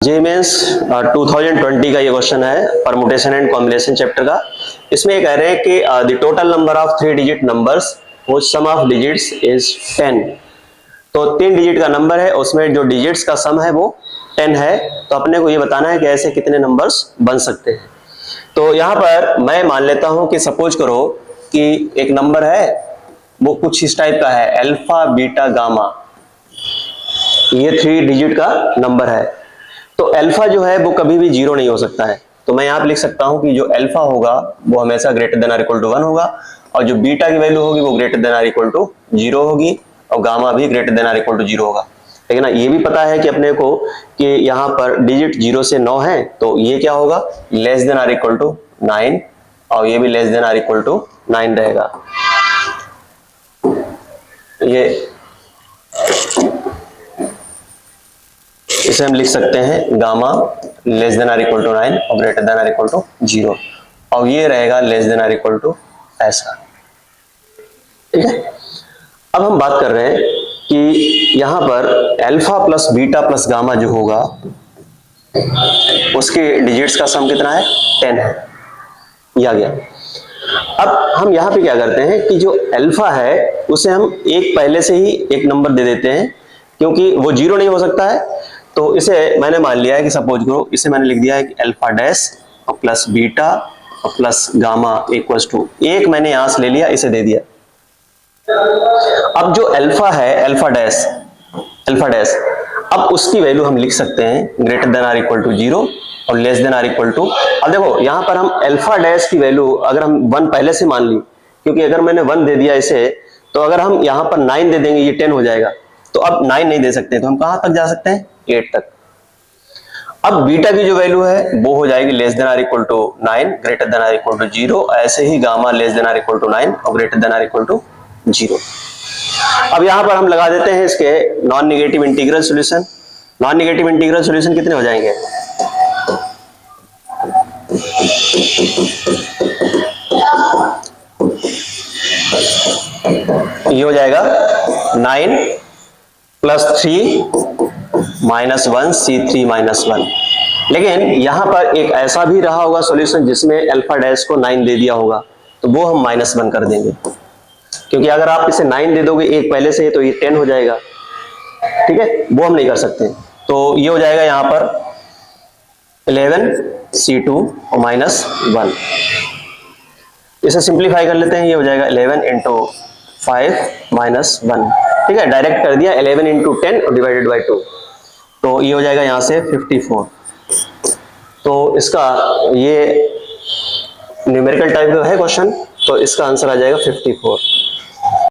जे mains 2020 का ये question है परमुटेशन एंड कॉम्बिनेशन चैप्टर का। इसमें ये कह रहे हैं कि the total number of 3 digit numbers which sum of digits is 10। तो 3 डिजिट का नंबर है, उसमें जो डिजिट्स का सम है वो 10 है। तो अपने को ये बताना है कि ऐसे कितने नंबर्स बन सकते हैं। तो यहाँ पर मैं मान लेता हूं कि सपोज करो कि एक नंबर है, वो कुछ इस टाइप का है, अल्फा बीटा गामा, ये 3 डिजिट का नंबर है। तो अल्फा जो है वो कभी भी 0 नहीं हो सकता है। तो मैं यहाँ पे लिख सकता हूं कि जो अल्फा होगा वो हमेशा greater than or equal to 1 होगा, और जो बीटा की वैल्यू होगी वो greater than or equal to 0 होगी, और गामा भी greater than or equal to 0 होगा। लेकिन ये भी पता है कि अपने को कि यहाँ पर डिजिट 0 से 9 है, तो ये क्या होगा, less than or equal to 9, और ये भी less than or equal to 9 रहेगा। ये इसे हम लिख सकते हैं gamma less than or equal to 9 और greater than or equal to 0, और ये रहेगा less than or equal to ऐसा। ठीक है, अब हम बात कर रहे हैं कि यहां पर alpha plus beta plus gamma जो होगा उसके डिजिट्स का सम कितना है, 10 है, ये आ गया। अब हम यहां पे क्या करते हैं कि जो अल्फा है उसे हम एक पहले से ही एक नंबर दे देते हैं, क्योंकि वो 0 नहीं हो सकता है। तो इसे मैंने मान लिया है कि सपोज करो, इसे मैंने लिख दिया है कि अल्फा डैश और प्लस बीटा और प्लस गामा इक्वल्स टू, एक मैंने यहां से ले लिया, इसे दे दिया। अब जो अल्फा है, अल्फा डैश, अब उसकी वैल्यू हम लिख सकते हैं greater than or equal to 0 और less than or equal to. अब देखो यहां पर हम अल्फा डैश की वैल्यू अगर हम 1 पहले से मान ली, क्योंकि अगर मैंने 1 दे दिया इसे, तो अगर हम यहां पर 9 दे देंगे ये 10 हो जाएगा। तो अब 9 नहीं दे सकते, तो हम कहां तक जा सकते हैं, 8 तक। अब बीटा की जो वैल्यू है वो हो जाएगी less than or equal to 9 greater than or equal to 0, ऐसे ही gamma less than or equal to 9 और greater than or equal to 0। अब यहां पर हम लगा देते हैं इसके non negative integral solution. Non negative integral solution कितने हो जाएंगे, ये हो जाएगा 9 प्लस 3 माइनस 1 C3 माइनस 1। लेकिन यहां पर एक ऐसा भी रहा होगा सॉल्यूशन जिसमें अल्फा डैश को 9 दे दिया होगा, तो वो हम -1 कर देंगे, क्योंकि अगर आप इसे 9 दे दोगे एक पहले से, तो ये 10 हो जाएगा। ठीक है, वो हम नहीं कर सकते। तो ये हो जाएगा यहां पर 11 C2 और -1। इसे सिंप्लीफाई कर लेते हैं, ये हो जाएगा 11 इंटू 5 माइनस 1। ठीक है, डायरेक्ट कर दिया 11 इंटू 10 और डिवाइडेड बाई 2, तो ये हो जाएगा यहां से 54। तो इसका ये न्यूमेरिकल टाइप का है क्वेश्चन, तो इसका आंसर आ जाएगा 54।